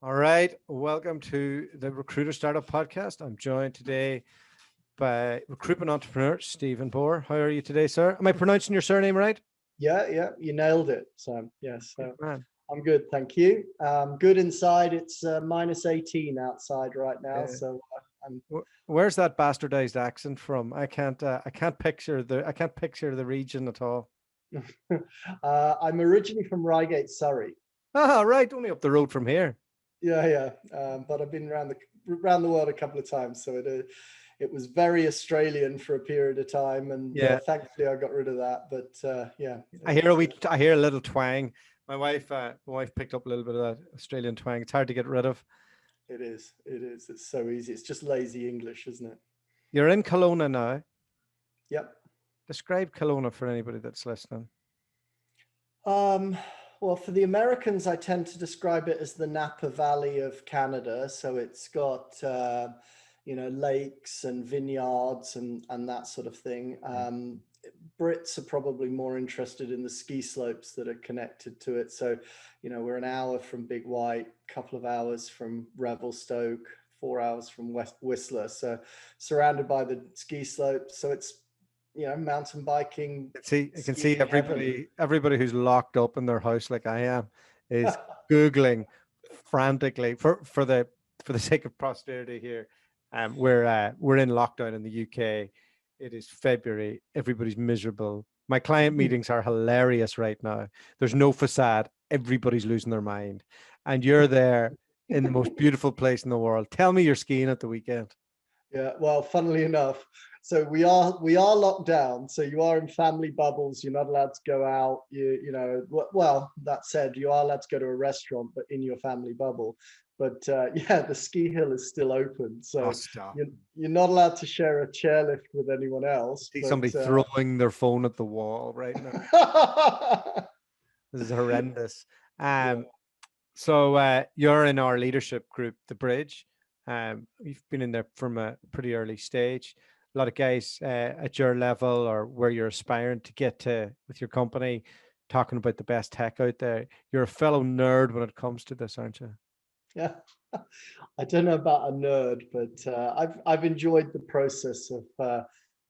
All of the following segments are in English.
All right. Welcome to the Recruiter Startup Podcast. I'm joined today by recruitment entrepreneur Stephen Bohr. How are you today, sir? Am I pronouncing your surname right? Yeah, you nailed it, Sam. Yes, Good man. I'm good, thank you. Good inside. It's minus 18 outside right now, so I'm. Where's that bastardized accent from? I can't picture the region at all. I'm originally from Reigate, Surrey. Ah, right, only up the road from here. Yeah. But I've been around the world a couple of times, so it was very Australian for a period of time, and thankfully I got rid of that. But yeah, I hear a little twang. My wife picked up a little bit of that Australian twang. It's hard to get rid of. It is. It's so easy. It's just lazy English, isn't it? You're in Kelowna now. Yep. Describe Kelowna for anybody that's listening. Well, for the Americans, I tend to describe it as the Napa Valley of Canada. So it's got, lakes and vineyards and that sort of thing. Brits are probably more interested in the ski slopes that are connected to it. So, we're an hour from Big White, a couple of hours from Revelstoke, 4 hours from Whistler. So surrounded by the ski slopes. So it's, mountain biking. I can see everybody who's locked up in their house like I am is Googling frantically for the sake of posterity here. We're in lockdown in the UK. It is February. Everybody's miserable. My client meetings are hilarious right now. There's no facade. Everybody's losing their mind. And you're there in the most beautiful place in the world. Tell me you're skiing at the weekend. Yeah, well, funnily enough, so we are locked down. So you are in family bubbles. You're not allowed to go out. Well, that said, you are allowed to go to a restaurant, but in your family bubble. But the ski hill is still open. So you're not allowed to share a chairlift with anyone else. See somebody throwing their phone at the wall right now. This is horrendous. So you're in our leadership group, The Bridge. You've been in there from a pretty early stage. A lot of guys at your level or where you're aspiring to get to with your company, talking about the best tech out there. You're a fellow nerd when it comes to this, aren't you? Yeah, I don't know about a nerd, but I've enjoyed the process of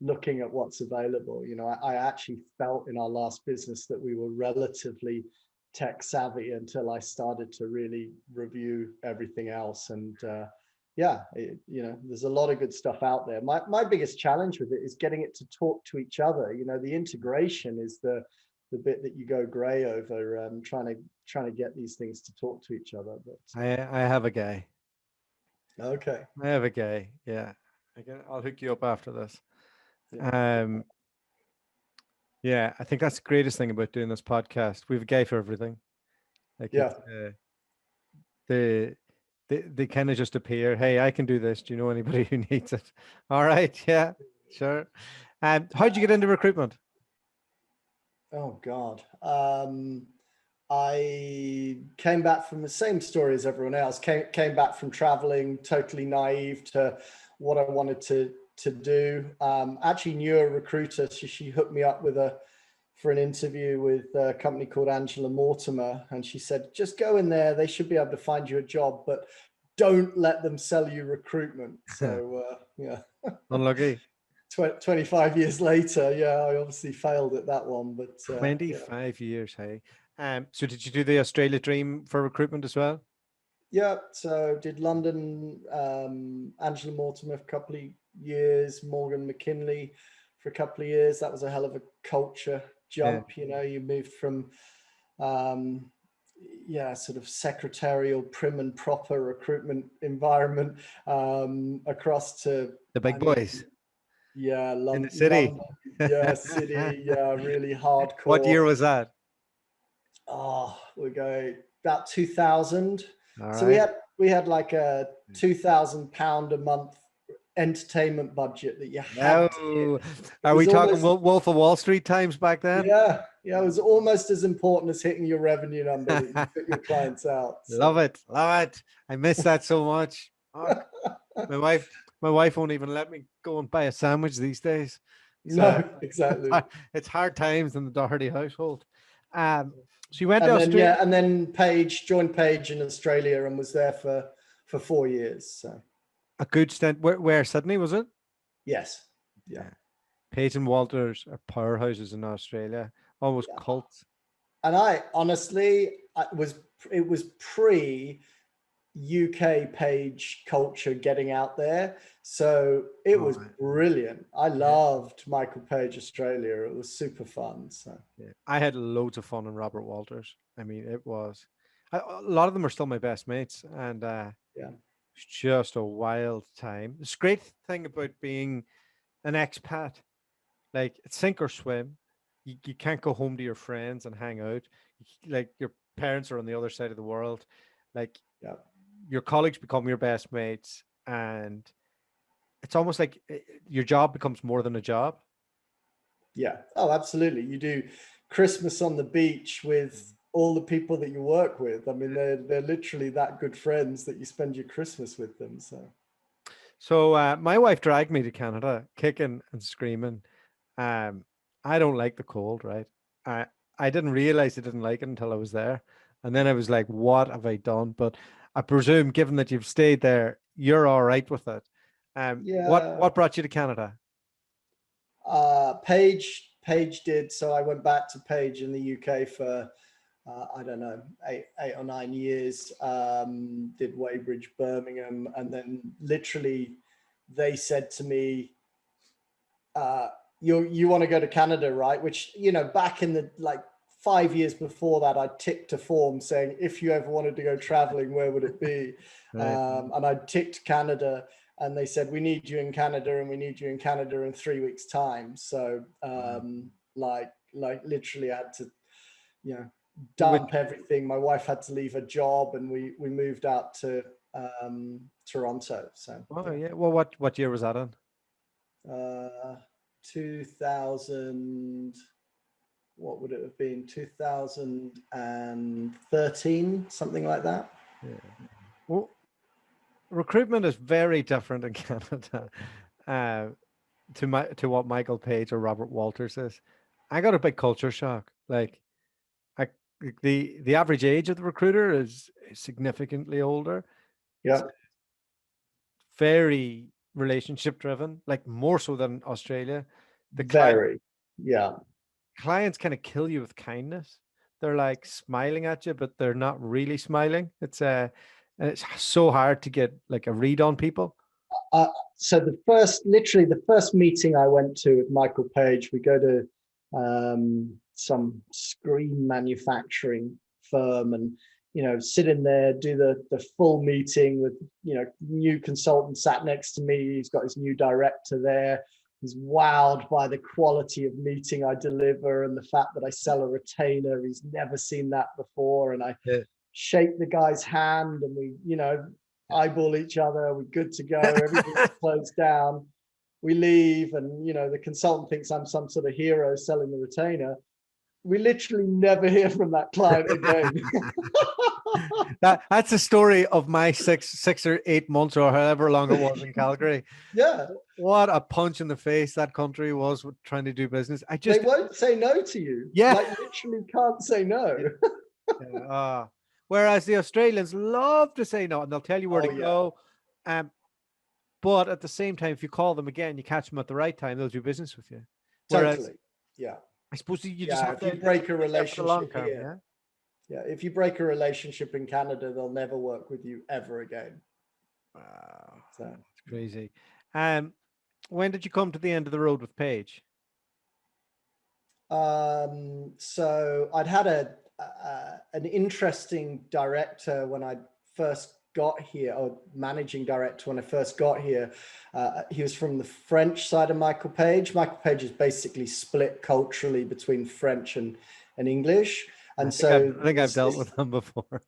looking at what's available. I actually felt in our last business that we were relatively tech savvy until I started to really review everything else. And there's a lot of good stuff out there. My biggest challenge with it is getting it to talk to each other. The integration is the bit that you go gray over, trying to get these things to talk to each other. But I have a guy. Okay. I have a guy. Yeah. I'll hook you up after this. Yeah, I think that's the greatest thing about doing this podcast. We have a guy for everything. They kind of just appear. Hey, I can do this. Do you know anybody who needs it? All right. Yeah, sure. How'd you get into recruitment? Oh, God. I came back from the same story as everyone else. Came back from traveling, totally naive to what I wanted to do. Actually knew a recruiter. She hooked me up for an interview with a company called Angela Mortimer. And she said, just go in there. They should be able to find you a job, but don't let them sell you recruitment. So, Unlucky. 25 years later, I obviously failed at that one. But 25 years, hey. So did you do the Australia dream for recruitment as well? Yeah, so did London, Angela Mortimer for a couple of years, Morgan McKinley for a couple of years. That was a hell of a culture jump. You moved from sort of secretarial, prim and proper recruitment environment across to the big boys. London, in the city. City, really hardcore. What year was that? Oh, we go about 2000. All so right. we had like a £2,000 a month entertainment budget that you had to hit. Are we talking Wolf of Wall Street times back then? Yeah, it was almost as important as hitting your revenue number that you put your clients out. So. Love it. I miss that so much. Oh, my wife won't even let me go and buy a sandwich these days. So, no, exactly. It's hard times in the Doherty household. So you went to And then, Australia? and then Paige joined Paige in Australia and was there for 4 years. So A good stint. Where Sydney was it? yes, yeah. Yeah. Page and Walters are powerhouses in Australia, almost Yeah. cults. And I honestly, it was pre UK page culture getting out there. So it was brilliant. I loved Michael Page Australia. It was super fun. So Yeah. I had loads of fun in Robert Walters. I mean, a lot of them are still my best mates, and yeah, it's just a wild time. It's a great thing about being an expat, like it's sink or swim. You can't go home to your friends and hang out. Like your parents are on the other side of the world. Like yeah, your colleagues become your best mates, and it's almost like your job becomes more than a job. yeah. Oh, absolutely. You do Christmas on the beach with all the people that you work with. I mean, they're literally that good friends that you spend your Christmas with them. So my wife dragged me to Canada, kicking and screaming. I don't like the cold, right? I I didn't realize I didn't like it until I was there, and then I was like, "What have I done?" But I presume, given that you've stayed there, you're all right with it. Yeah. What brought you to Canada? Paige did. So I went back to Paige in the UK for I don't know, 8 or 9 years. Did Weybridge, Birmingham, and then literally they said to me, "You want to go to Canada, right?" Which back in the 5 years before that, I ticked a form saying, "If you ever wanted to go traveling, where would it be?" Right. And I ticked Canada, and they said, "We need you in Canada, and we need you in Canada in 3 weeks' time." So, literally, I had to, Which, dump everything. My wife had to leave her job, and we moved out to Toronto. So, oh yeah. Well, what year was that in? 2000. What would it have been? 2013, something like that. Yeah. Well, recruitment is very different in Canada to what Michael Page or Robert Walters is. I got a big culture shock. Like I, the average age of the recruiter is significantly older. It's Yeah, very relationship driven, like more so than Australia. The very. Yeah. clients kind of kill you with kindness. They're like smiling at you, but they're not really smiling. And it's so hard to get like a read on people. So literally the first meeting I went to with Michael Page, we go to some screen manufacturing firm, and sit in there, do the full meeting with new consultant sat next to me. He's got his new director there. He's wowed by the quality of meeting I deliver and the fact that I sell a retainer. He's never seen that before, and I shake the guy's hand, and we eyeball each other. We're good to go. Everything's closed down. We leave, and the consultant thinks I'm some sort of hero selling the retainer. We literally never hear from that client again. That's the story of my 6 or 8 months or however long it was in Calgary. Yeah. What a punch in the face that country was with trying to do business. They won't say no to you. Yeah. Literally can't say no. Whereas the Australians love to say no, and they'll tell you where to go. But at the same time, if you call them again, you catch them at the right time, they'll do business with you. Whereas, totally. Yeah. I suppose you just have to break a relationship here. Yeah. If you break a relationship in Canada, they'll never work with you ever again. Wow. That's crazy. When did you come to the end of the road with Paige? So I'd had an interesting director when I first got here, or managing director when I first got here. He was from the French side of Michael Page. Michael Page is basically split culturally between French and English. And I think I've dealt with him before.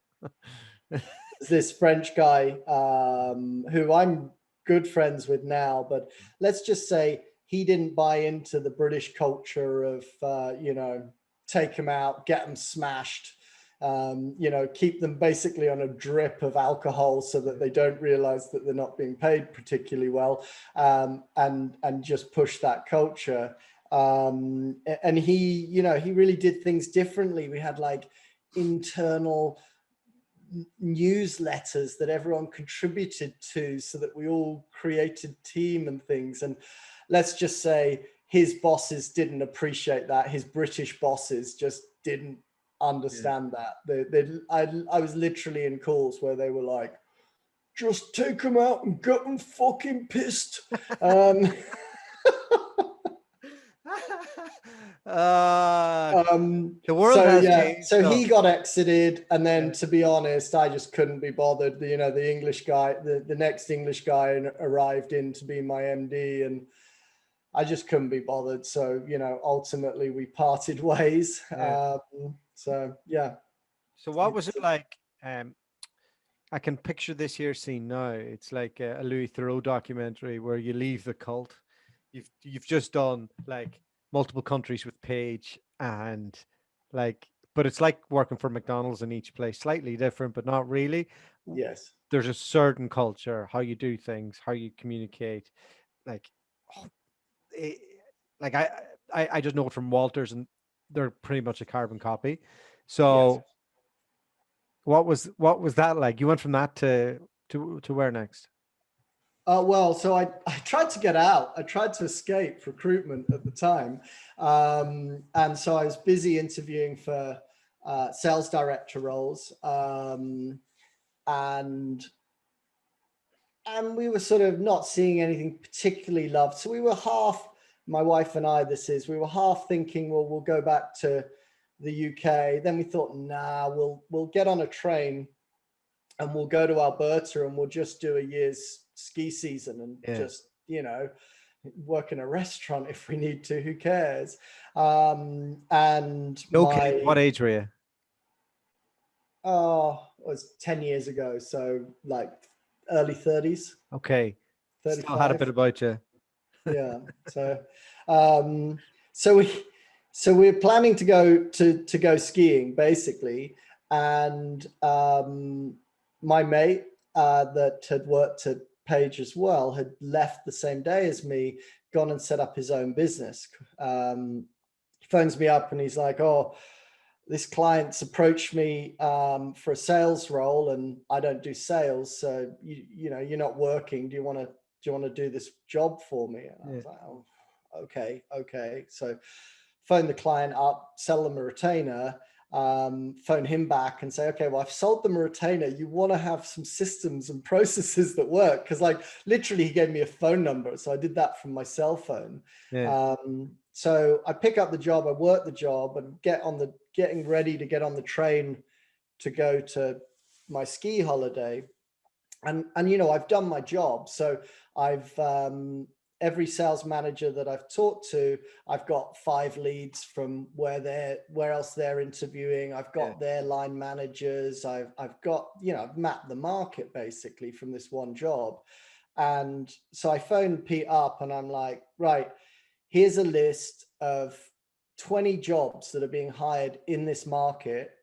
This French guy who I'm good friends with now, but let's just say he didn't buy into the British culture of, take them out, get them smashed, keep them basically on a drip of alcohol so that they don't realize that they're not being paid particularly well, and just push that culture. And he, you know, he really did things differently. We had like internal newsletters that everyone contributed to, so that we all created team and things. And let's just say his bosses didn't appreciate that. His British bosses just didn't understand that. I was literally in calls where they were like, just take them out and get them fucking pissed. The world has changed. So he got exited, and then to be honest, I just couldn't be bothered. You know, the English guy, the next English guy arrived in to be my MD, and I just couldn't be bothered. So, you know, ultimately we parted ways. So what was it like? I can picture this here scene now. It's like a Louis Theroux documentary where you leave the cult. You've just done like multiple countries with Paige, and like, but it's like working for McDonald's in each place, slightly different, but not really. Yes. There's a certain culture, how you do things, how you communicate. Like, like I just know it from Walters, and they're pretty much a carbon copy. So Yes. what was that like? You went from that to where next? Well, so I tried to get out. I tried to escape recruitment at the time. And so I was busy interviewing for sales director roles. And we were sort of not seeing anything particularly loved. So we were half, my wife and I, we were half thinking, well, we'll go back to the UK. Then we thought, nah, we'll get on a train and we'll go to Alberta and we'll just do a year's ski season and just, you know, work in a restaurant if we need to. Who cares? And what age were you? Oh, it was 10 years ago. So like early 30s. Okay. 35. Still had a bit about you. Yeah. So we're planning to go skiing basically. And my mate that had worked at Page as well had left the same day as me, gone and set up his own business. He phones me up and he's like, oh, this client's approached me for a sales role, and I don't do sales. So you know, you're not working. Do you want to do this job for me? And I was like, oh, okay. So phone the client up, sell them a retainer, phone him back and say, okay, well, I've sold them a retainer. You want to have some systems and processes that work. Cause like literally he gave me a phone number. So I did that from my cell phone. So I pick up the job, I work the job and getting ready to get on the train to go to my ski holiday. And you know, I've done my job. So I've, every sales manager that I've talked to, I've got 5 leads from where else they're interviewing. I've got their line managers. I've got, you know, I've mapped the market basically from this one job. And so I phoned Pete up and I'm like, right, here's a list of 20 jobs that are being hired in this market.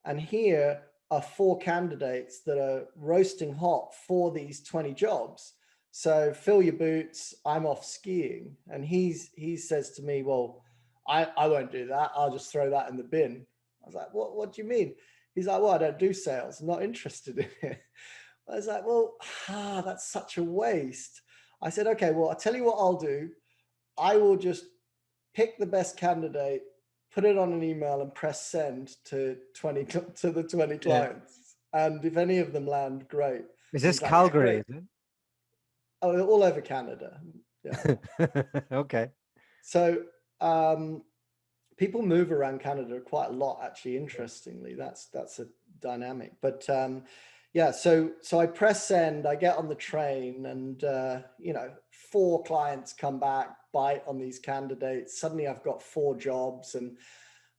And here are 4 candidates that are roasting hot for these 20 jobs. So fill your boots, I'm off skiing. And he says to me, well, I won't do that. I'll just throw that in the bin. I was like, what do you mean? He's like, well, I don't do sales. I'm not interested in it. I was like, well, that's such a waste. I said, okay, well, I'll tell you what I'll do. I will just pick the best candidate, put it on an email and press send to the 20 clients. And if any of them land, great. Is this Calgary? Is it? Oh, all over Canada. Yeah. Okay. So people move around Canada quite a lot, actually, interestingly. That's a dynamic. But so I press send, I get on the train and, you know, 4 clients come back, bite on these candidates. Suddenly I've got 4 jobs and,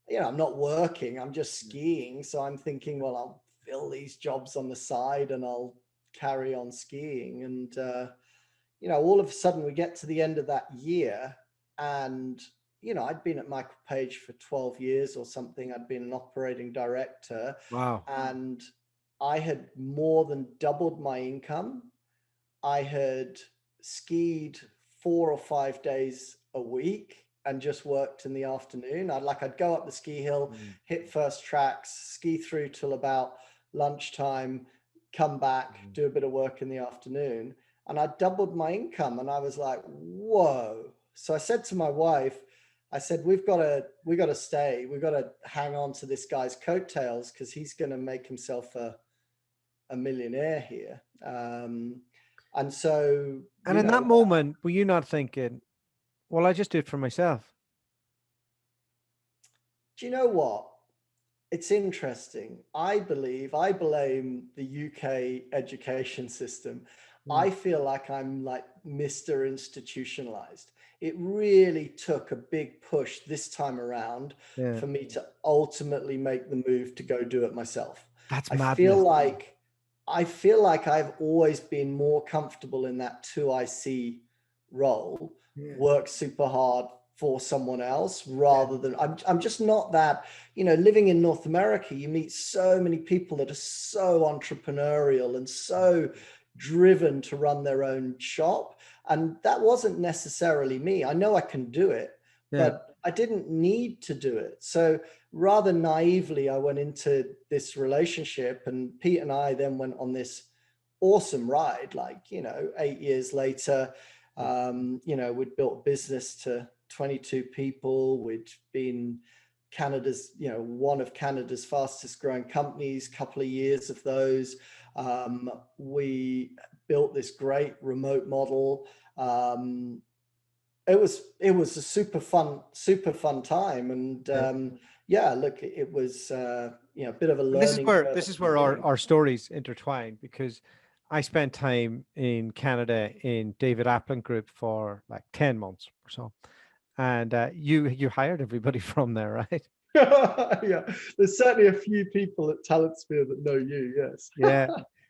you know, I'm not working, I'm just skiing. So I'm thinking, well, I'll fill these jobs on the side and I'll carry on skiing. And, you know, all of a sudden we get to the end of that year and, you know, I'd been at Michael Page for 12 years or something. I'd been an operating director. Wow. And I had more than doubled my income. I had skied 4 or 5 days a week. and just worked in the afternoon. I'd go up the ski hill, hit first tracks, ski through till about lunchtime, come back, do a bit of work in the afternoon. And I doubled my income, and I was like, whoa. So I said to my wife, I said, we got to stay. We've got to hang on to this guy's coattails, because he's going to make himself a millionaire here. And so, And in that moment, were you not thinking, well, I just do it for myself? Do you know what? It's interesting. I blame the UK education system. I feel like I'm like Mr. Institutionalized. It really took a big push this time around for me to ultimately make the move to go do it myself. That's I madness. feel like I've always been more comfortable in that 2IC role, work super hard for someone else, rather than I'm just not that, living in North America, you meet so many people that are so entrepreneurial and so driven to run their own shop. And that wasn't necessarily me. I know I can do it, but I didn't need to do it. So rather naively, I went into this relationship, and Pete and I then went on this awesome ride. 8 years later, we'd built a business to 22 people. We'd been Canada's, one of Canada's fastest growing companies, couple of years of those. We built this great remote model. It was a super fun time. And look, it was a bit of a learning curve. This is where our stories intertwine, because I spent time in Canada in David Appling Group for like 10 months or so. And you hired everybody from there, right? Yeah, there's certainly a few people at TalentSphere that know you. Yes. Yeah,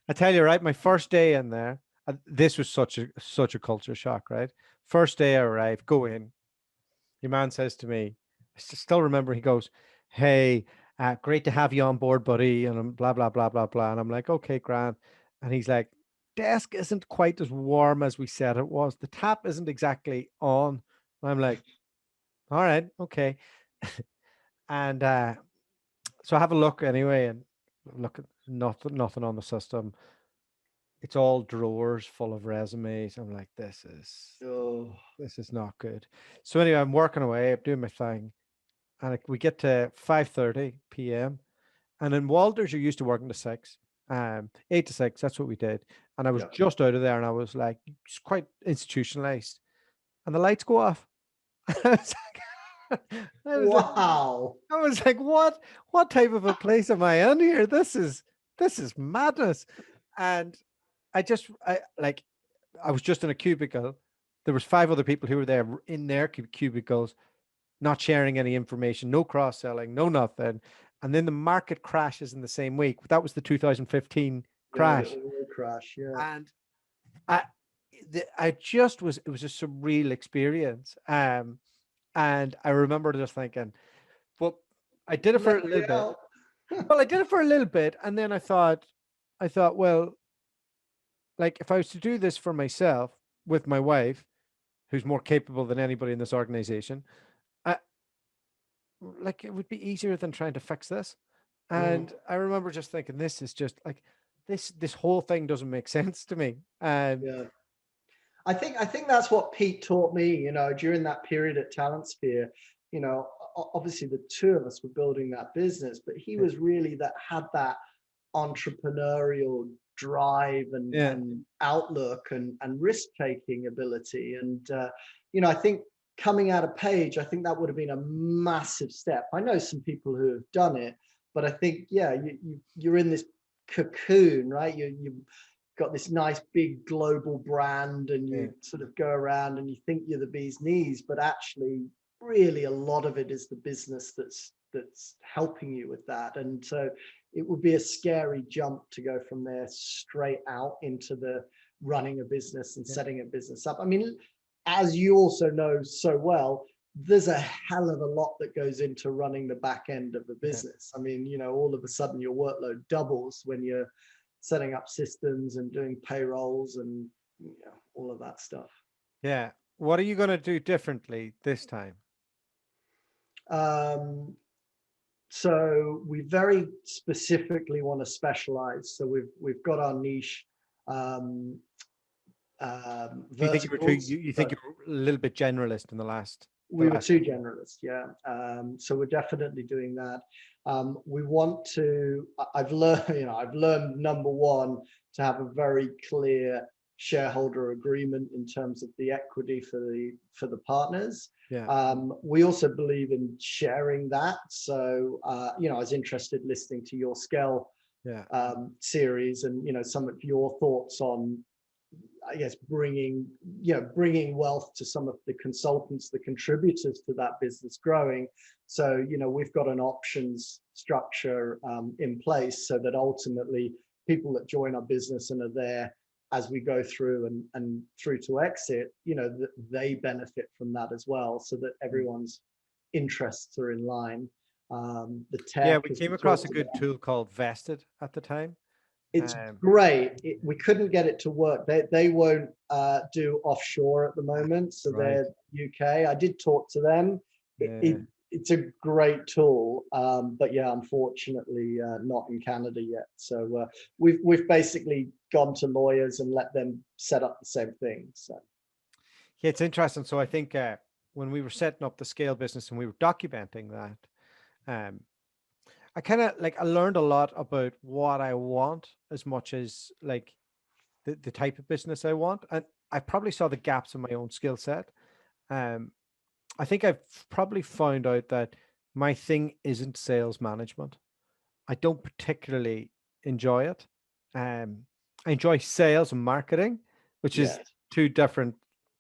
I tell you, right, my first day in there, this was such a culture shock, right? First day I arrived, go in. Your man says to me, I still remember, he goes, "Hey, great to have you on board, buddy," and I'm blah blah blah blah blah, and I'm like, "Okay, Grant," and he's like, "Desk isn't quite as warm as we said it was. The tap isn't exactly on." I'm like, "All right, okay," and so I have a look anyway, and look at nothing on the system. It's all drawers full of resumes. I'm like, this is not good. So anyway, I'm working away, I'm doing my thing, and we get to 5:30 p.m. And in Walters, you're used to working to 6, 8 to 6. That's what we did. And I was just out of there, and I was like, it's quite institutionalized. And the lights go off. Wow. I was like, what type of a place am I in here? This is madness. And I was just in a cubicle. There was 5 other people who were there in their cubicles, not sharing any information, no cross-selling, no nothing. And then the market crashes in the same week. That was the 2015 crash. Yeah, the oil crash, yeah. And it was a surreal experience. And I remember just thinking, well, I did it for a little bit. Well, I did it for a little bit. And then I thought, well, like, if I was to do this for myself with my wife, who's more capable than anybody in this organization, like, it would be easier than trying to fix this. And I remember just thinking, this is just like, this whole thing doesn't make sense to me. Yeah. I think that's what Pete taught me, during that period at TalentSphere. Obviously the two of us were building that business, but he was really had that entrepreneurial drive and outlook and risk-taking ability. And, I think coming out of Page, I think that would have been a massive step. I know some people who have done it, but I think, you're in this cocoon, right? You got this nice big global brand, and you sort of go around and you think you're the bee's knees, but actually really a lot of it is the business that's helping you with that. And so it would be a scary jump to go from there straight out into the running a business and setting a business up. I mean, as you also know so well, there's a hell of a lot that goes into running the back end of a business. I mean, all of a sudden your workload doubles when you're setting up systems and doing payrolls and all of that stuff. Yeah. What are you going to do differently this time? So we very specifically want to specialize. So we've got our niche Do you think verticals. you think you're a little bit generalist in We were too generalist, yeah. So we're definitely doing that. We want to. I've learned, I've learned number one to have a very clear shareholder agreement in terms of the equity for the partners. Yeah. We also believe in sharing that. So I was interested listening to your Scale series and some of your thoughts on, I guess, bringing wealth to some of the consultants, the contributors to that business growing. So, we've got an options structure in place so that ultimately people that join our business and are there as we go through and through to exit, they benefit from that as well, so that everyone's interests are in line. The tech. We came across a good tool called Vested at the time. It's great. We couldn't get it to work. They won't do offshore at the moment, so they're UK. I did talk to them. It's a great tool, but unfortunately not in Canada yet. So we've basically gone to lawyers and let them set up the same thing. So it's interesting. So I think when we were setting up the Scale business and we were documenting that, I kind of I learned a lot about what I want as much as the type of business I want. And I probably saw the gaps in my own skill set. I think I've probably found out that my thing isn't sales management. I don't particularly enjoy it. I enjoy sales and marketing, which is two different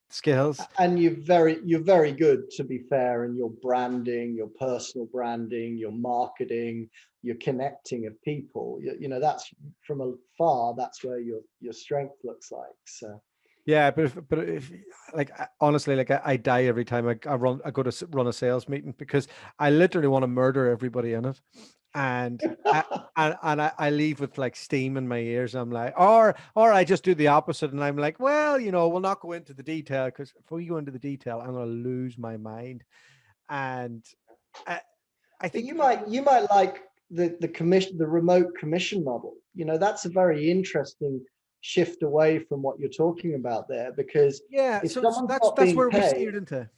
skills. And you're very good, to be fair, in your branding, your personal branding, your marketing, your connecting of people. That's from afar, that's where your strength looks like. So but if honestly, I die every time I go to run a sales meeting, because I literally want to murder everybody in it. And I leave with steam in my ears. I'm like, or I just do the opposite, and I'm like, well, we'll not go into the detail, because if we go into the detail, I'm going to lose my mind. And I think you might like the remote commission model. That's a very interesting shift away from what you're talking about there, because if that's where we steered into.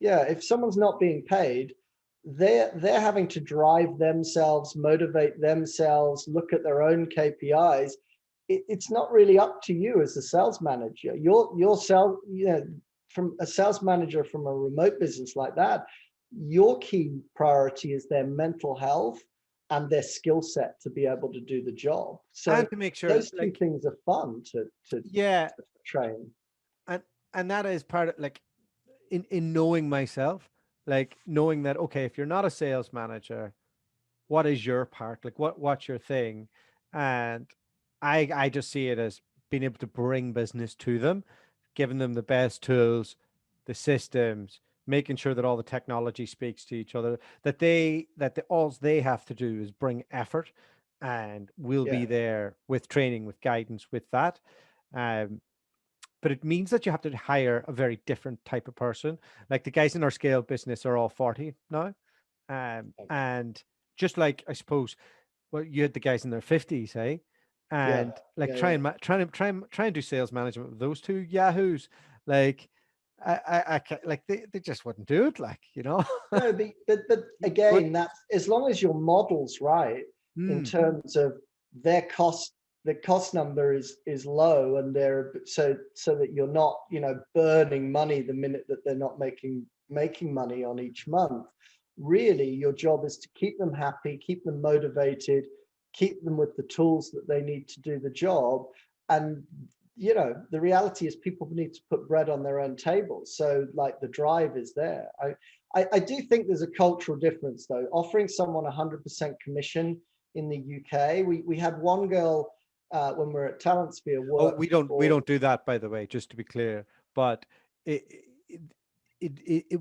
If someone's not being paid, they're having to drive themselves, motivate themselves, look at their own KPIs. It's not really up to you as a sales manager. From a sales manager from a remote business like that, your key priority is their mental health and their skill set to be able to do the job. So and to make sure those two things are fun to train. And that is part of in knowing myself, knowing that, okay, if you're not a sales manager, what is your part? What's your thing? And I just see it as being able to bring business to them, giving them the best tools, the systems, making sure that all the technology speaks to each other, all they have to do is bring effort, and we'll be there with training, with guidance, with that. But it means that you have to hire a very different type of person. Like the guys in our Scale business are all 40 now. And just I suppose, well, you had the guys in their 50s, eh? And try and do sales management with those two yahoos. I they just wouldn't do it, No, but again, that's as long as your model's right in terms of their cost. The cost number is low, and they're so that you're not burning money the minute that they're not making money on each month. Really, your job is to keep them happy, keep them motivated, keep them with the tools that they need to do the job. And the reality is people need to put bread on their own table. So the drive is there. I do think there's a cultural difference though. Offering someone 100% commission in the UK, we had one girl when we're at Talentsphere. We don't do that, by the way, just to be clear. But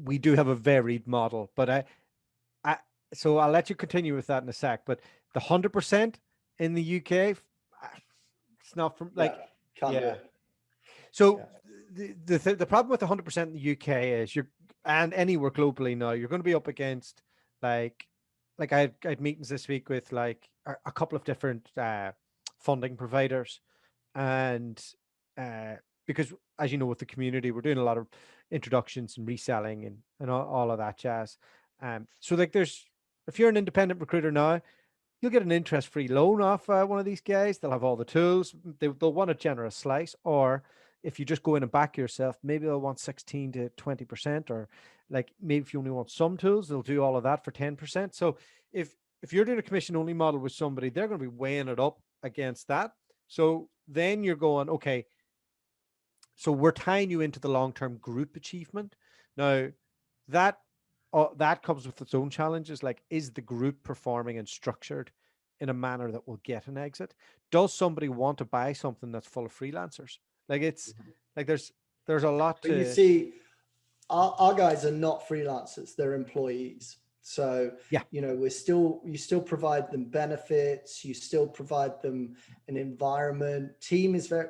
we do have a varied model. But so I'll let you continue with that in a sec. But the 100% in the UK, it's not from can't do it. So the problem with 100% in the UK is and anywhere globally now, you're going to be up against like I had meetings this week with like a couple of different funding providers, and because as you know, with the community, we're doing a lot of introductions and reselling and all of that jazz. So like there's, if you're an independent recruiter now, you'll get an interest-free loan off one of these guys. They'll have all the tools. They'll want a generous slice, or if you just go in and back yourself, maybe they'll want 16 to 20%, or like maybe if you only want some tools, they'll do all of that for 10%. So if you're doing a commission-only model with somebody, they're going to be weighing it up against that. So then you're going, okay, so we're tying you into the long-term group achievement. Now, that that comes with its own challenges. Like, is the group performing and structured in a manner that will get an exit? Does somebody want to buy something that's full of freelancers? Like, it's like there's a lot But you to. see, our guys are not freelancers; they're employees. So Yeah, you still provide them benefits, you still provide them an environment. Team is very,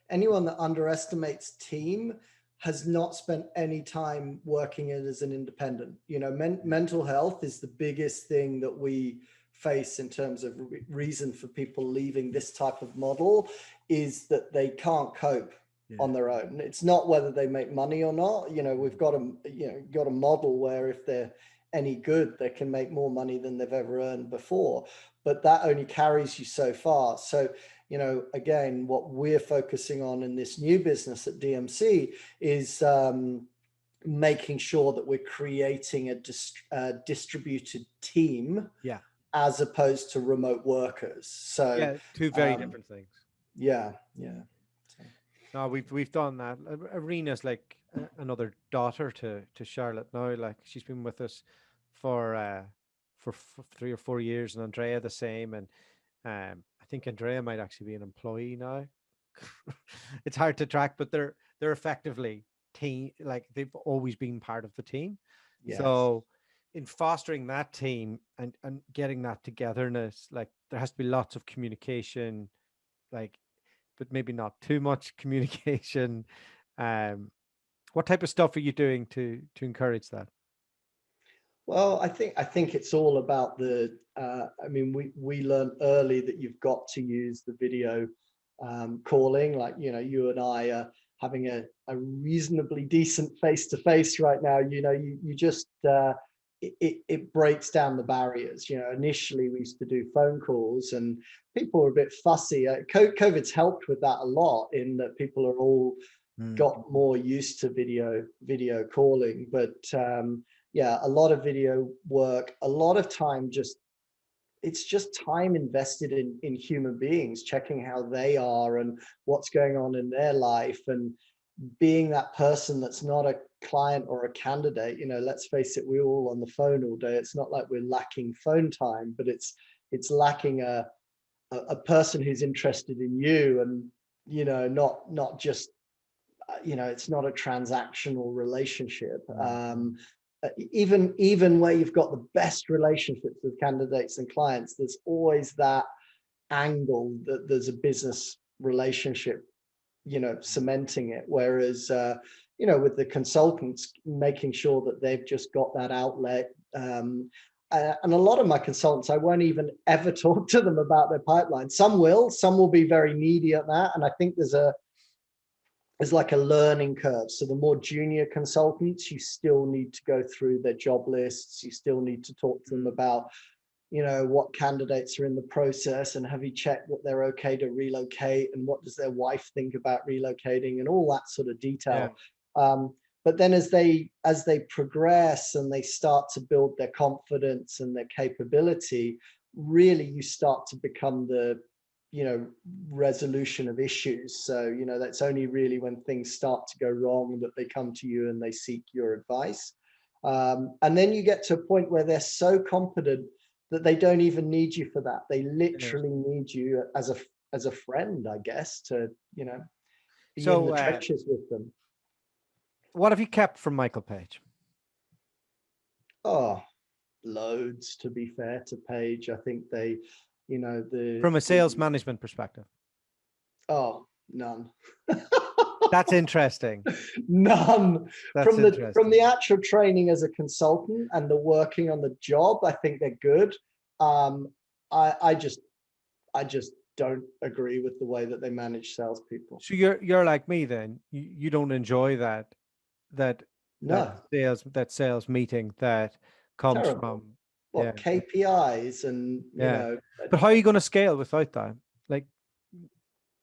anyone that underestimates team has not spent any time working it as an independent. Mental health is the biggest thing that we face in terms of reason for people leaving this type of model, is that they can't cope on their own. It's not whether they make money or not. We've got a model where if they're any good, they can make more money than they've ever earned before, but that only carries you so far. So again, what we're focusing on in this new business at DMC is making sure that we're creating a distributed team, as opposed to remote workers. So two very different things. Yeah. No, we've done that. Arena's like another daughter to Charlotte now. Like, she's been with us for 3 or 4 years, and Andrea the same. And I think Andrea might actually be an employee now. It's hard to track, but they're effectively team. Like, they've always been part of the team. Yes. So in fostering that team and getting that togetherness, like, there has to be lots of communication, like, but maybe not too much communication. What type of stuff are you doing to encourage that? Well, I think it's all about the. We learned early that you've got to use the video calling. Like, you and I are having a reasonably decent face to face right now. You just it breaks down the barriers. Initially we used to do phone calls, and people were a bit fussy. COVID's helped with that a lot, in that people are all got more used to video calling, but a lot of video work, a lot of time, it's just time invested in human beings, checking how they are and what's going on in their life, and being that person that's not a client or a candidate. Let's face it, we're all on the phone all day. It's not like we're lacking phone time, but it's lacking a person who's interested in you, and not just it's not a transactional relationship. Even where you've got the best relationships with candidates and clients, there's always that angle that there's a business relationship, cementing it. Whereas, with the consultants, making sure that they've just got that outlet. And a lot of my consultants, I won't even ever talk to them about their pipeline. Some will be very needy at that. And I think there's like a learning curve. So the more junior consultants, you still need to go through their job lists. You still need to talk to them about, what candidates are in the process, and have you checked that they're okay to relocate, and what does their wife think about relocating, and all that sort of detail. But then as they progress and they start to build their confidence and their capability, really you start to become the resolution of issues. So that's only really when things start to go wrong that they come to you and they seek your advice. And then you get to a point where they're so competent that they don't even need you for that. They literally need you as a friend, I guess, to be in the trenches with them. What have you kept from Michael Page? Oh, loads, to be fair to Page. I think they, from a sales management perspective. Oh, none. That's interesting. None. That's From interesting. the actual training as a consultant and the working on the job, I think they're good. I just don't agree with the way that they manage salespeople. So you're like me then. You don't enjoy that No, sales meeting that comes terrible. from, yeah, What KPIs and yeah. But how are you going to scale without that? Like,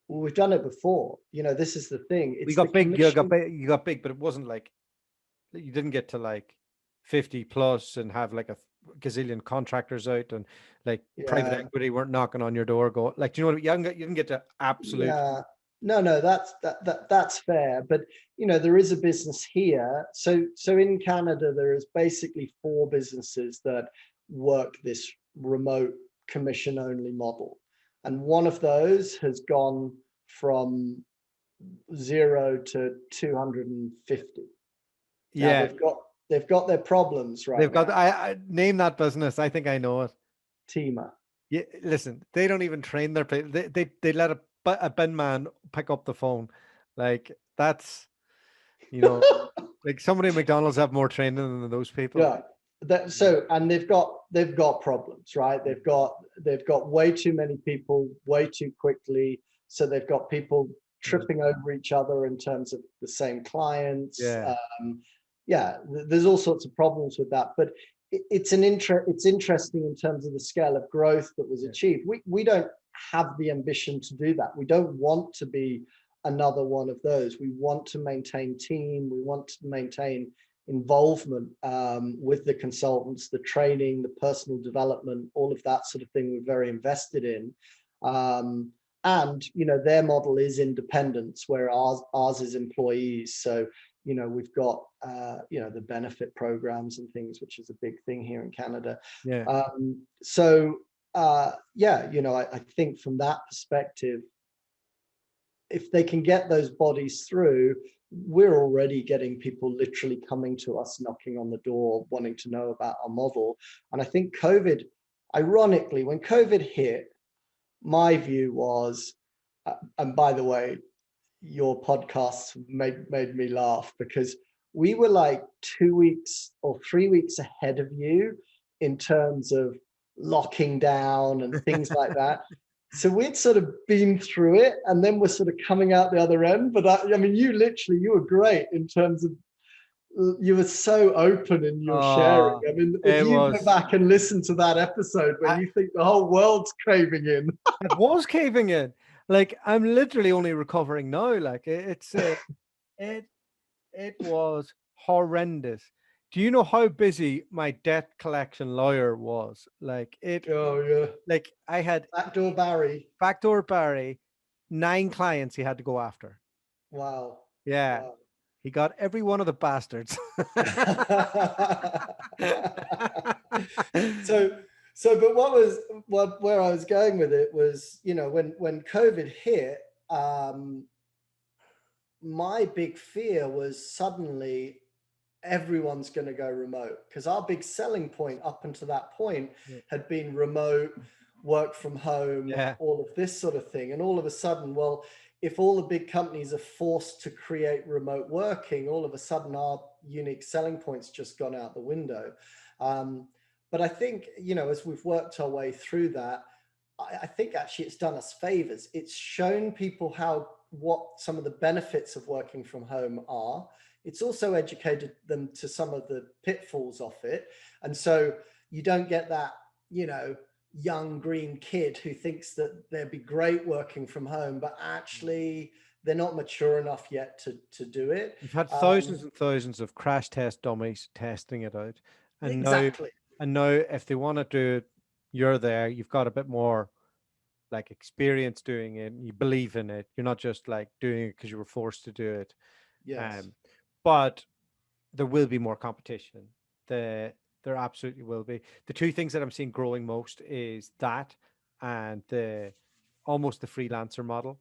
well, we've done it before. This is the thing. we It's the got big, commission. you got big, but it wasn't like you didn't get to like 50 plus and have like a gazillion contractors out and like private Yeah, equity weren't knocking on your door. Go like, do you know what? You didn't get to absolute. yeah. No, that's fair. But there is a business here. So in Canada, there is basically 4 businesses that work this remote commission only model. And one of those has gone from 0 to 250. Now Yeah, they've got their problems they've right got. now. I name that business. I think I know it. Teamer. Yeah, listen, they don't even train their people. They let a bin man pick up the phone. Like that's, you know, like somebody at McDonald's have more training than those people. Yeah. And they've got problems, right? They've got way too many people way too quickly. So they've got people tripping over each other in terms of the same clients. Yeah, Yeah, there's all sorts of problems with that. But it's interesting in terms of the scale of growth that was achieved. We don't have the ambition to do that. We don't want to be another one of those. We want to maintain team. We want to maintain involvement with the consultants, the training, the personal development, all of that sort of thing we're very invested in. And their model is independence, where ours is employees. So we've got the benefit programs and things, which is a big thing here in Canada. yeah. I think from that perspective, if they can get those bodies through, we're already getting people literally coming to us, knocking on the door, wanting to know about our model. And I think COVID, ironically, when COVID hit, my view was, and by the way, your podcasts made me laugh, because we were like 2 weeks or 3 weeks ahead of you in terms of locking down and things like that. So we'd sort of been through it, and then we're sort of coming out the other end. But I mean, you were great in terms of, you were so open in your sharing. I mean, if you go back and listen to that episode when you think the whole world's caving in. It was caving in. Like I'm literally only recovering now. Like it was horrendous. Do you know how busy my debt collection lawyer was? Like Oh yeah. like I had backdoor Barry, 9 clients he had to go after. Wow. Yeah. Wow. He got every one of the bastards. But where I was going with it was, when COVID hit, my big fear was suddenly everyone's going to go remote, because our big selling point up until that point had been remote, work from home, all of this sort of thing. And all of a sudden, well, if all the big companies are forced to create remote working, all of a sudden our unique selling point's just gone out the window. But I think, as we've worked our way through that, I think actually it's done us favors. It's shown people what some of the benefits of working from home are. It's also educated them to some of the pitfalls of it. And so you don't get that, young green kid who thinks that they'd be great working from home, but actually they're not mature enough yet to do it. You've had thousands and thousands of crash test dummies testing it out. And exactly. now if they want to do it, you're there. You've got a bit more like experience doing it. You believe in it. You're not just like doing it because you were forced to do it. Yes. But there will be more competition. There absolutely will be. The 2 things that I'm seeing growing most is that and almost the freelancer model.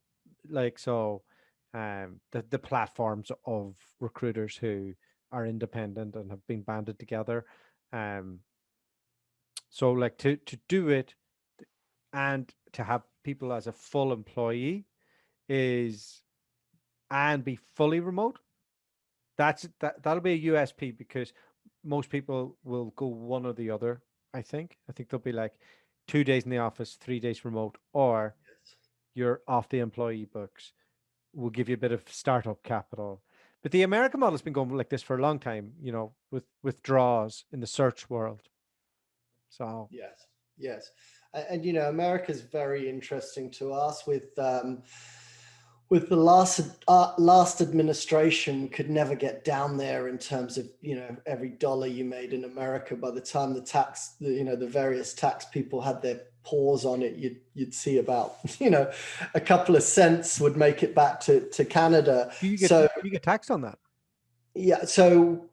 Like so, the platforms of recruiters who are independent and have been banded together. So like to do it and to have people as a full employee is and be fully remote, that'll be a USP, because most people will go one or the other. I think they'll be like 2 days in the office, 3 days remote, or you're off the employee books. We'll give you a bit of startup capital. But the American model has been going like this for a long time, with withdrawals in the search world. So Yes, yes, and America's very interesting to us with the last administration could never get down there in terms of every dollar you made in America. By the time the various tax people had their paws on it, you'd see about a couple of cents would make it back to Canada. do you get taxed on that? Yeah, so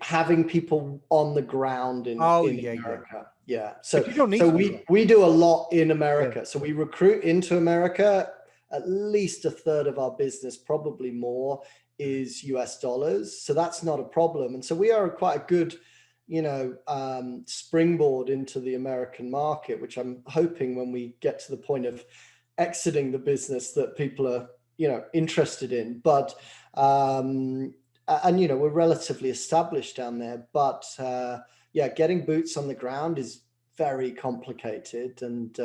having people on the ground in America, yeah. So But you don't need so to. we do a lot in America. Yeah. So we recruit into America. At least a third of our business, probably more, is US dollars. So that's not a problem. And so we are quite a good, springboard into the American market, which I'm hoping when we get to the point of exiting the business that people are, interested in. But we're relatively established down there. But getting boots on the ground is very complicated and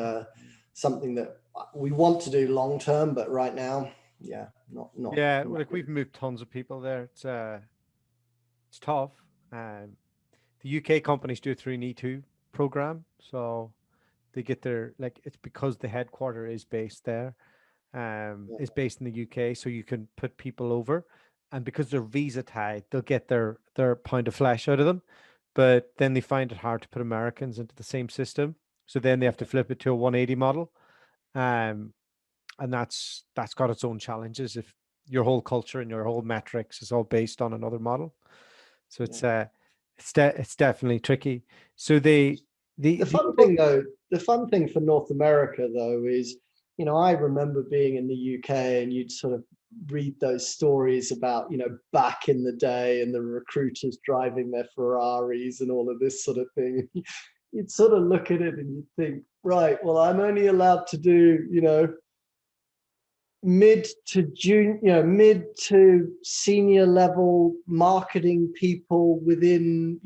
something that we want to do long term, but right now, not. Yeah, like we've moved tons of people there. It's tough. The UK companies do it through an E2 program, so they get their, like, it's because the headquarter is based there, is based in the UK, so you can put people over, and because they're visa tied, they'll get their pound of flesh out of them, but then they find it hard to put Americans into the same system, so then they have to flip it to a 180 model, and that's got its own challenges if your whole culture and your whole metrics is all based on another model. So it's definitely tricky. So the fun thing though, the fun thing for North America though is, I remember being in the UK and you'd sort of read those stories about, back in the day and the recruiters driving their Ferraris and all of this sort of thing. You'd sort of look at it and you'd think, right, well, I'm only allowed to do, mid to senior level marketing people within,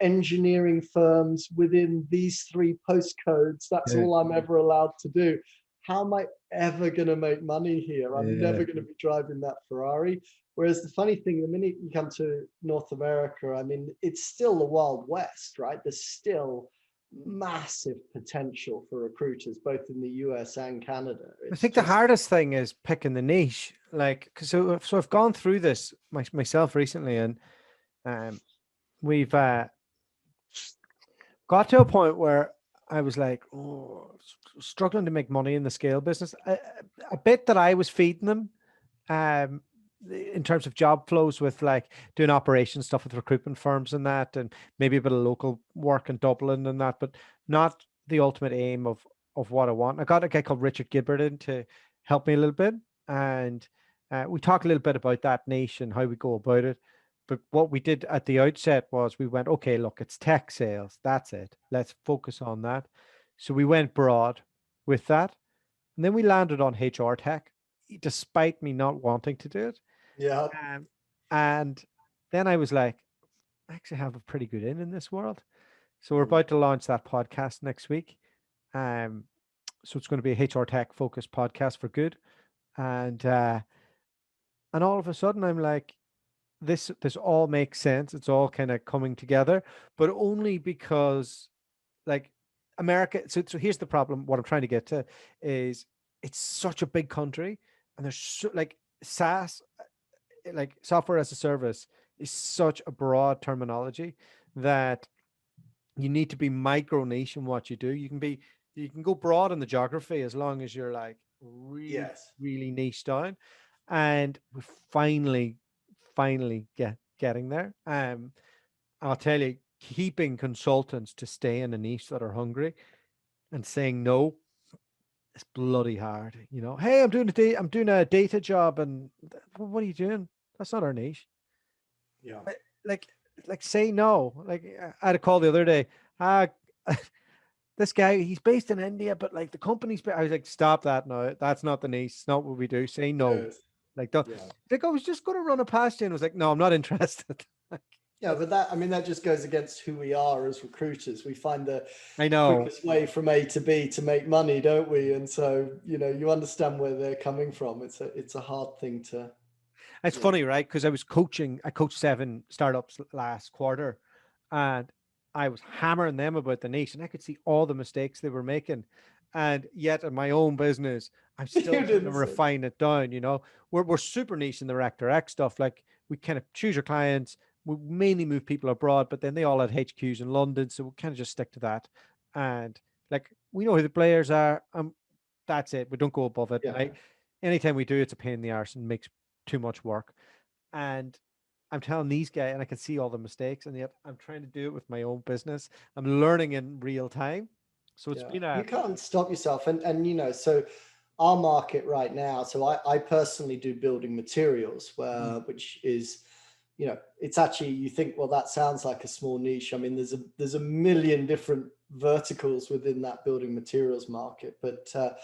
engineering firms within these 3 postcodes. That's all I'm ever allowed to do. How am I ever going to make money here? I'm never going to be driving that Ferrari. Whereas the funny thing, the minute you come to North America, I mean, it's still the Wild West, right? There's still massive potential for recruiters, both in the US and Canada. I think the hardest thing is picking the niche. Like, so I've gone through this myself recently, and we've got to a point where I was like, struggling to make money in the scale business. A bit that I was feeding them, in terms of job flows, with like doing operation stuff with recruitment firms and that, and maybe a bit of local work in Dublin and that, but not the ultimate aim of what I want. I got a guy called Richard Gibbard in to help me a little bit, and we talked a little bit about that niche and how we go about it. But what we did at the outset was we went, okay, look, it's tech sales. That's it. Let's focus on that. So we went broad with that. And then we landed on HR tech, despite me not wanting to do it. Yeah. And then I was like, I actually have a pretty good in this world. So we're about to launch that podcast next week. So it's going to be a HR tech focused podcast for good. And all of a sudden I'm like, this all makes sense. It's all kind of coming together, but only because, like, America. So here's the problem. What I'm trying to get to is it's such a big country, and there's like SaaS, like software as a service, is such a broad terminology that you need to be micro niche in what you do. You can go broad in the geography as long as you're like really niche down, and we're finally getting there. I'll tell you, keeping consultants to stay in a niche that are hungry and saying no, it's bloody hard. Hey, I'm doing a data job, and what are you doing? That's not our niche. Yeah. Like say no. Like, I had a call the other day. This guy, he's based in India, but like the company's, I was like, stop that now. That's not the niche. It's not what we do. Say no. Yes. Like, Yeah. like I was just going to run it past you, and was like, no, I'm not interested. Yeah, but that just goes against who we are as recruiters. We find the I know. quickest way from A to B to make money, don't we? And so, you understand where they're coming from. It's a hard thing to. It's funny, right? Because I coached 7 startups last quarter, and I was hammering them about the niche, and I could see all the mistakes they were making. And yet in my own business, I'm still You trying to didn't say. refine it down, We're super niche in the Rec Direct stuff. Like, we kind of choose your clients. We mainly move people abroad, but then they all had HQs in London, so we kind of just stick to that. And like, we know who the players are. That's it. We don't go above it. Yeah. Anytime we do, it's a pain in the arse and makes too much work. And I'm telling these guys, and I can see all the mistakes, and yet I'm trying to do it with my own business. I'm learning in real time. So it's been you can't stop yourself. And so our market right now, so I personally do building materials, which is, it's actually, you think, well, that sounds like a small niche. I mean, there's a million different verticals within that building materials market. But so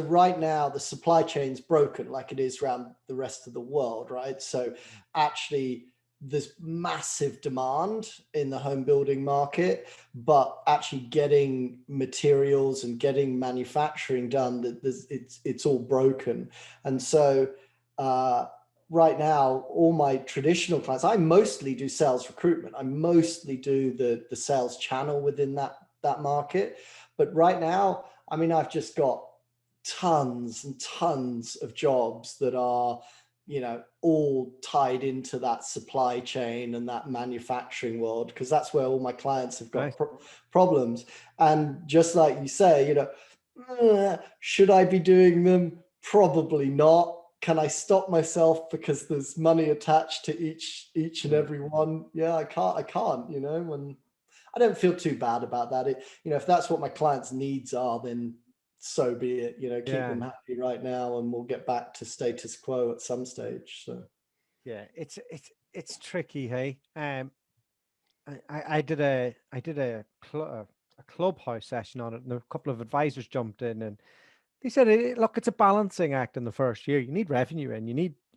right now the supply chain's broken like it is around the rest of the world, right? So actually there's massive demand in the home building market, but actually getting materials and getting manufacturing done, it's all broken. And so right now, all my traditional clients, I mostly do sales recruitment. I mostly do the sales channel within that market. But right now, I mean, I've just got tons and tons of jobs that are, all tied into that supply chain and that manufacturing world, because that's where all my clients have got problems. And just like you say, should I be doing them? Probably not. Can I stop myself because there's money attached to each and every one? Yeah, I can't, and I don't feel too bad about that. If that's what my clients' needs are, then so be it. Keep them happy right now, and we'll get back to status quo at some stage. So yeah, it's tricky, hey. I did a clubhouse session on it, and a couple of advisors jumped in, and they said, look, it's a balancing act in the first year. You need revenue and you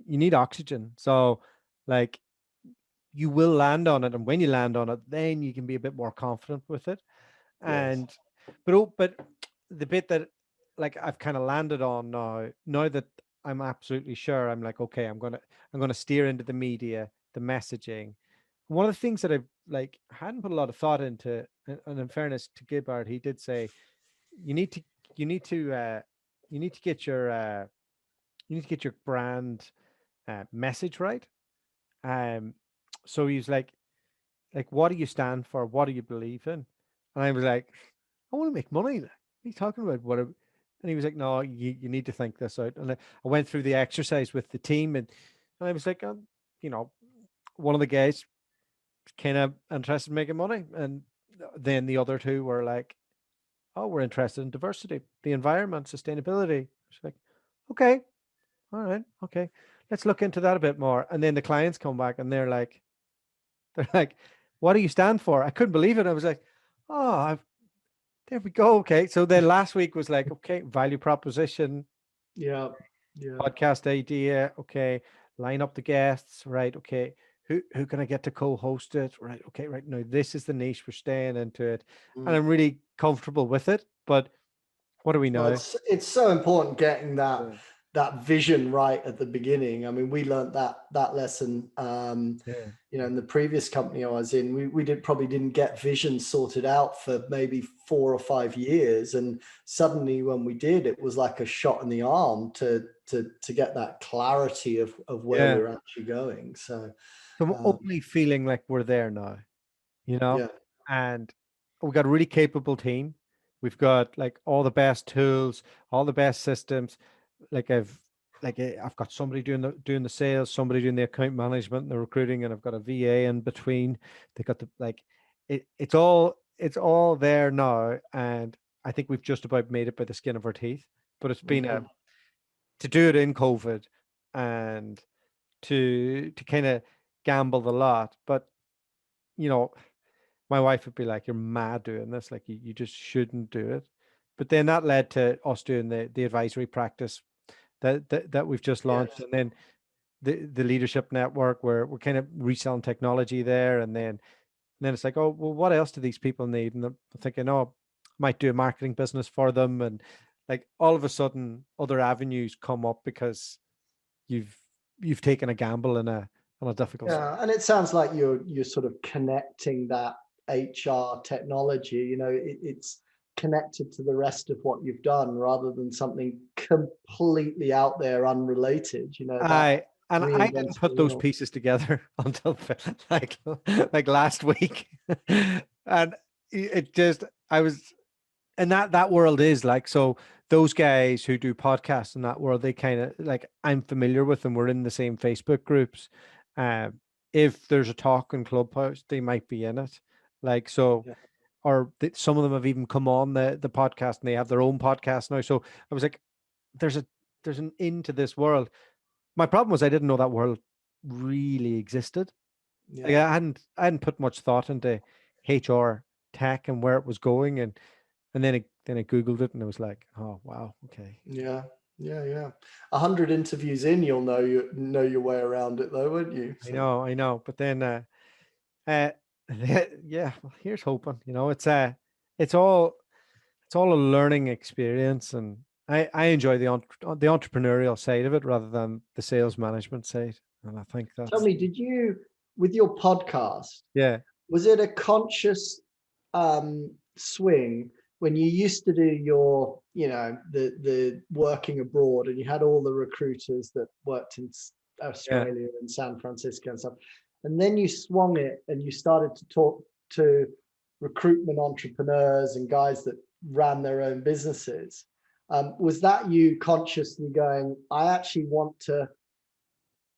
need oxygen. So, like, you will land on it, and when you land on it, then you can be a bit more confident with it. And but the bit that, like, I've kind of landed on now that I'm absolutely sure, I'm like, okay, I'm gonna steer into the media, the messaging. One of the things that I've hadn't put a lot of thought into, and in fairness to Gibbard, he did say you need to you need to uh, you need to get your brand message right. So he's like, what do you stand for? What do you believe in? And I was like, I want to make money. What are you talking about? And he was like, no, you need to think this out. And I went through the exercise with the team, and I was like, one of the guys kind of interested in making money, and then the other two were like, oh, we're interested in diversity, the environment, sustainability. It's like, okay, all right, okay, let's look into that a bit more. And then the clients come back and they're like, what do you stand for? I couldn't believe it. I was like, oh, there we go. Okay. So then last week was like, okay, value proposition, yeah, podcast idea. Okay. Line up the guests. Right. Okay. Who can I get to co-host it? Right. Okay. Right. Now this is the niche, we're staying into it. And I'm really comfortable with it. But what do we know? Well, it's so important getting that vision right at the beginning. I mean, we learned that lesson, in the previous company I was in. We probably didn't get vision sorted out for maybe 4 or 5 years, and suddenly when we did, it was like a shot in the arm to get that clarity of where we're actually going. So I'm only feeling like we're there now, and we've got a really capable team. We've got like all the best tools, all the best systems. I've got somebody doing the sales, somebody doing the account management and the recruiting, and I've got a VA in between. They got it's all there now, and I think we've just about made it by the skin of our teeth. But it's been to do it in COVID, and to kind of gamble the lot. But my wife would be like, you're mad doing this, like you just shouldn't do it. But then that led to us doing the advisory practice that we've just launched, and then the leadership network where we're kind of reselling technology there, and then it's like, oh well, what else do these people need? And I'm thinking, oh, might do a marketing business for them, and like all of a sudden other avenues come up because you've taken a gamble in a difficult. Yeah, and it sounds like you're sort of connecting that HR technology. You know, it's connected to the rest of what you've done rather than something completely out there, unrelated. You know, that I didn't reinvents the put those wheel. pieces together until like last week, and it just I was, and that world is like, so those guys who do podcasts in that world, they kind of like, I'm familiar with them. We're in the same Facebook groups. Um, if there's a talk in Clubhouse, they might be in it. Like, so, Yeah. or some of them have even come on the podcast and they have their own podcast now. So I was like, there's an into this world. My problem was I didn't know that world really existed. Like, Yeah. I hadn't put much thought into HR tech and where it was going, and then I Googled it and it was like, oh wow, okay. Yeah. Yeah. Yeah. 100 interviews in, you'll know your way around it though, won't you? So. I know. But then uh yeah, well, here's hoping. It's all a learning experience, and I enjoy the entrepreneurial side of it rather than the sales management side. And I think Tell that's, me, did you, with your podcast, yeah. was it a conscious swing when you used to do your, you know, the working abroad and you had all the recruiters that worked in Yeah. Australia and San Francisco and stuff, and then you swung it and you started to talk to recruitment entrepreneurs and guys that ran their own businesses? Was that you consciously going, I actually want to,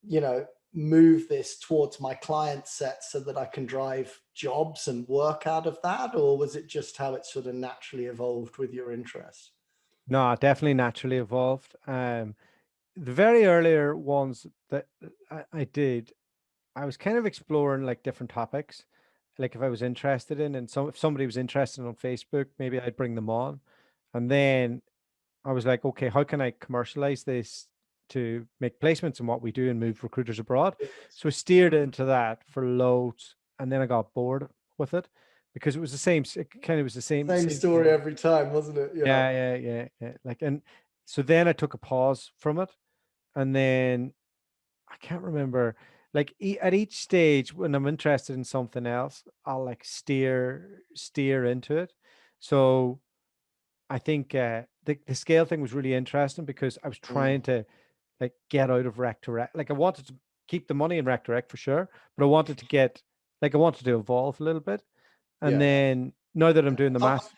you know, move this towards my client set so that I can drive jobs and work out of that? Or was it just how it sort of naturally evolved with your interests? No, definitely naturally evolved. The very earlier ones that I did, I was kind of exploring like different topics. Like if I was interested in, and if somebody was interested on Facebook, maybe I'd bring them on. And then I was like, okay, how can I commercialize this to make placements in what we do and move recruiters abroad? So I steered into that for loads, and then I got bored with it because it was the same. It kind of was the Same same story thing. every time, wasn't it? Yeah. Yeah. Like, and so then I took a pause from it, and then I can't remember. Like at each stage, when I'm interested in something else, I'll like steer into it. So I think the scale thing was really interesting because I was trying Mm, to like get out of rec to rec. Like I wanted to keep the money in rec to rec for sure, but I wanted to evolve a little bit. And yeah. then now that I'm doing the mass,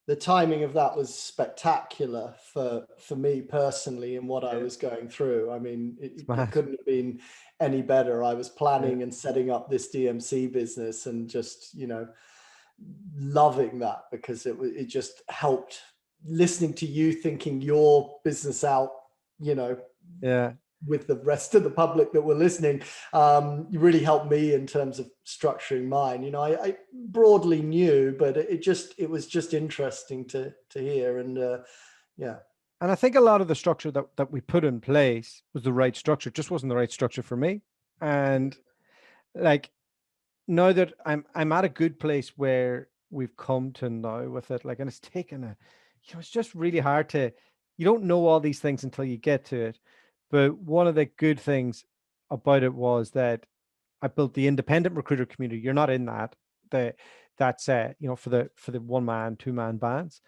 The timing of that was spectacular for me personally and what I yeah, was going through. I mean, it's it mad. couldn't have been any better. I was Yeah, planning and setting up this DMC business and just, you know, loving that because it just helped listening to you thinking your business out, you know, yeah. with the rest of the public that were listening. You really helped me in terms of structuring mine. You know, I broadly knew, but it was just interesting to hear. And yeah. And I think a lot of the structure that we put in place was the right structure, just wasn't the right structure for me. And like now that I'm at a good place where we've come to now with it, like, and it's taken it's just really hard to, you don't know all these things until you get to it. But one of the good things about it was that I built the independent recruiter community. You're not in that. The That's for the one man, two man bands.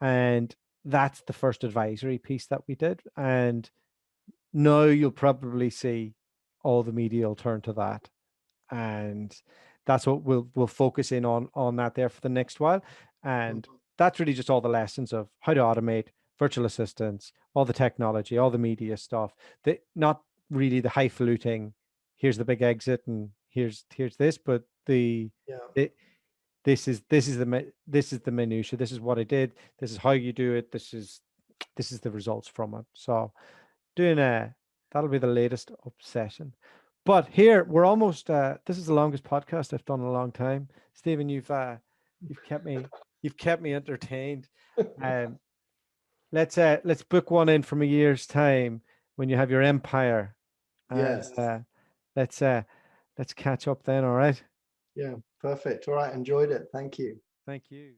And that's the first advisory piece that we did. And now you'll probably see all the media will turn to that, and that's what we'll focus in on that there for the next while. And that's really just all the lessons of how to automate virtual assistants, all the technology, all the media stuff. Not really the highfalutin, here's the big exit and here's this, but Yeah. it, this is the minutia. This is what I did. This is how you do it. This is the results from it. So doing that'll be the latest obsession. But here we're almost this is the longest podcast I've done in a long time. Stephen, you've kept me entertained. Um let's book one in from a year's time. when you have your empire. Yes. And, let's catch up then. All right. Yeah, perfect. All right, enjoyed it. Thank you. Thank you.